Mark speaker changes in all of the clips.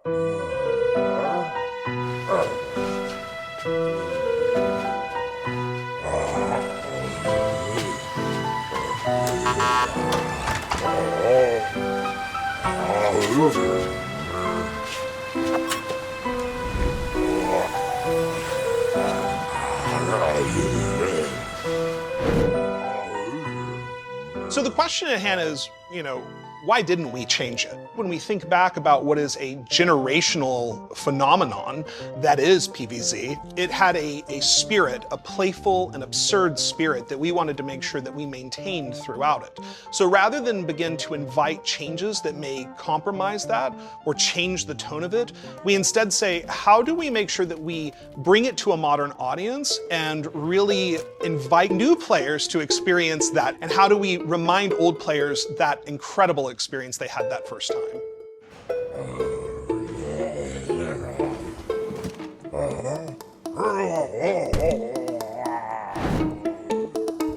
Speaker 1: So the question at hand is, why didn't we change it? When we think back about what is a generational phenomenon that is PvZ, it had a spirit, a playful and absurd spirit that we wanted to make sure that we maintained throughout it. So rather than begin to invite changes that may compromise that or change the tone of it, we instead say, how do we make sure that we bring it to a modern audience and really invite new players to experience that? And how do we remind old players that incredible experience they had that first time?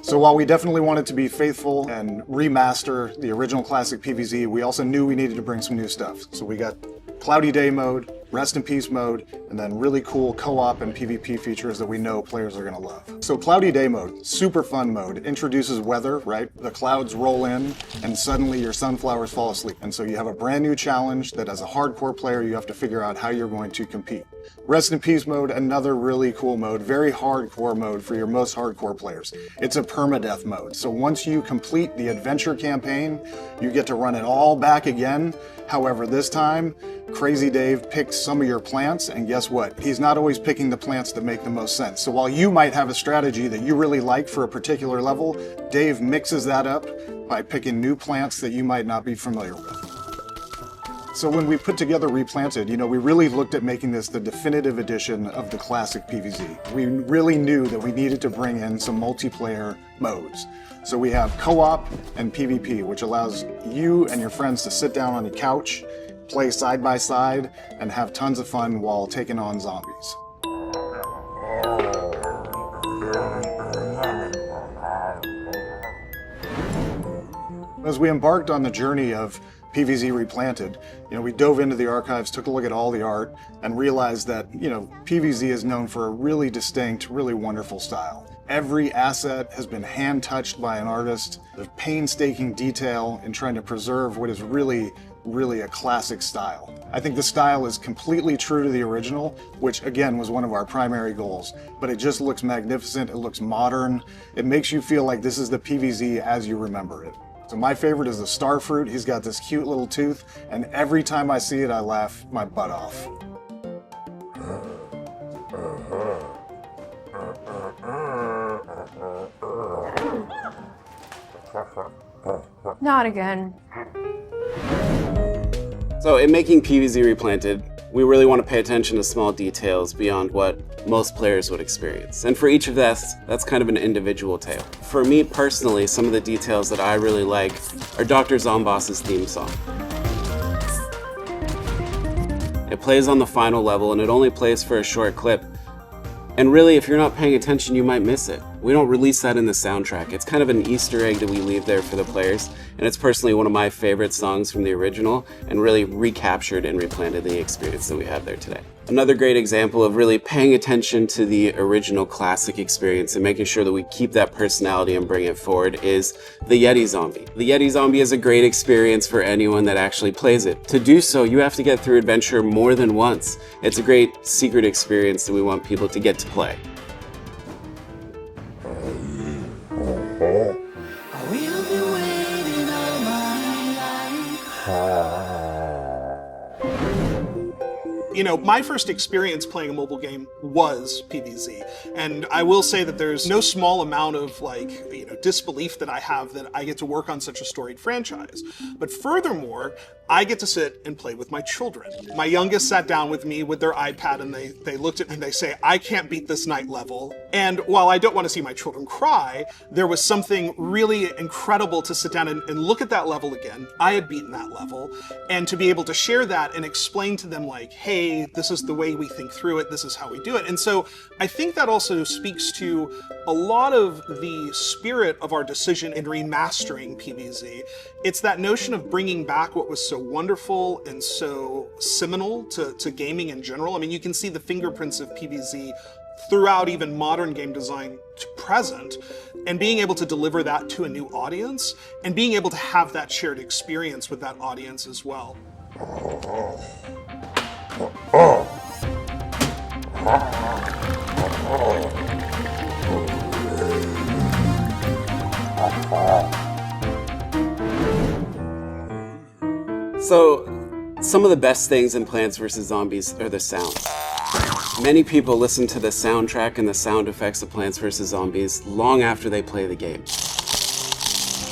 Speaker 2: So while we definitely wanted to be faithful and remaster the original classic PvZ, we also knew we needed to bring some new stuff. So we got Cloudy Day mode, Rest in Peace mode, and then really cool co-op and PvP features that we know players are gonna love. So Cloudy Day mode, super fun mode. It introduces weather, right? The clouds roll in and suddenly your sunflowers fall asleep. And so you have a brand new challenge that as a hardcore player, you have to figure out how you're going to compete. Rest in Peace mode, another really cool mode, very hardcore mode for your most hardcore players. It's a permadeath mode. So once you complete the adventure campaign, you get to run it all back again. However, this time, Crazy Dave picks some of your plants, and guess what? He's not always picking the plants that make the most sense. So while you might have a strategy that you really like for a particular level, Dave mixes that up by picking new plants that you might not be familiar with. So when we put together Replanted, we really looked at making this the definitive edition of the classic PvZ. We really knew that we needed to bring in some multiplayer modes. So we have co-op and PvP, which allows you and your friends to sit down on a couch, play side by side, and have tons of fun while taking on zombies. As we embarked on the journey of PvZ Replanted, we dove into the archives, took a look at all the art, and realized that, PvZ is known for a really distinct, really wonderful style. Every asset has been hand-touched by an artist. There's painstaking detail in trying to preserve what is really a classic style. I think the style is completely true to the original, which again was one of our primary goals, but it just looks magnificent, it looks modern, it makes you feel like this is the PvZ as you remember it. So my favorite is the starfruit. He's got this cute little tooth, and every time I see it, I laugh my butt off.
Speaker 3: Not again.
Speaker 4: So in making PvZ Replanted, we really want to pay attention to small details beyond what most players would experience. And for each of that's kind of an individual tale. For me personally, some of the details that I really like are Dr. Zomboss's theme song. It plays on the final level and it only plays for a short clip. And really, if you're not paying attention, you might miss it. We don't release that in the soundtrack. It's kind of an Easter egg that we leave there for the players, and it's personally one of my favorite songs from the original, and really recaptured and replanted the experience that we have there today. Another great example of really paying attention to the original classic experience and making sure that we keep that personality and bring it forward is the Yeti Zombie. The Yeti Zombie is a great experience for anyone that actually plays it. To do so, you have to get through adventure more than once. It's a great secret experience that we want people to get to play.
Speaker 1: My first experience playing a mobile game was PvZ, and I will say that there's no small amount of disbelief that I have that I get to work on such a storied franchise. But furthermore, I get to sit and play with my children. My youngest sat down with me with their iPad and they looked at me and they say, I can't beat this night level. And while I don't want to see my children cry, there was something really incredible to sit down and look at that level again. I had beaten that level, and to be able to share that and explain to them hey, hey, this is the way we think through it, this is how we do it. And so I think that also speaks to a lot of the spirit of our decision in remastering PvZ. It's that notion of bringing back what was so wonderful and so seminal to gaming in general. I mean, you can see the fingerprints of PvZ throughout even modern game design to present, and being able to deliver that to a new audience, and being able to have that shared experience with that audience as well.
Speaker 4: So, some of the best things in Plants vs. Zombies are the sounds. Many people listen to the soundtrack and the sound effects of Plants vs. Zombies long after they play the game.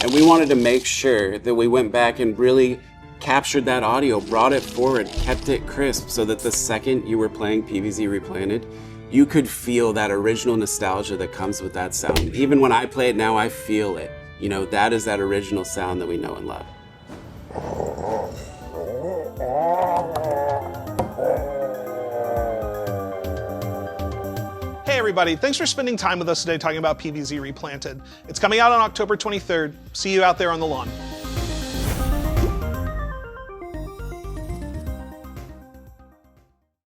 Speaker 4: And we wanted to make sure that we went back and really captured that audio, brought it forward, kept it crisp, so that the second you were playing PvZ Replanted, you could feel that original nostalgia that comes with that sound. Even when I play it now, I feel it. You know, that is that original sound that we know and love.
Speaker 1: Hey everybody, thanks for spending time with us today talking about PvZ Replanted. It's coming out on October 23rd. See you out there on the lawn.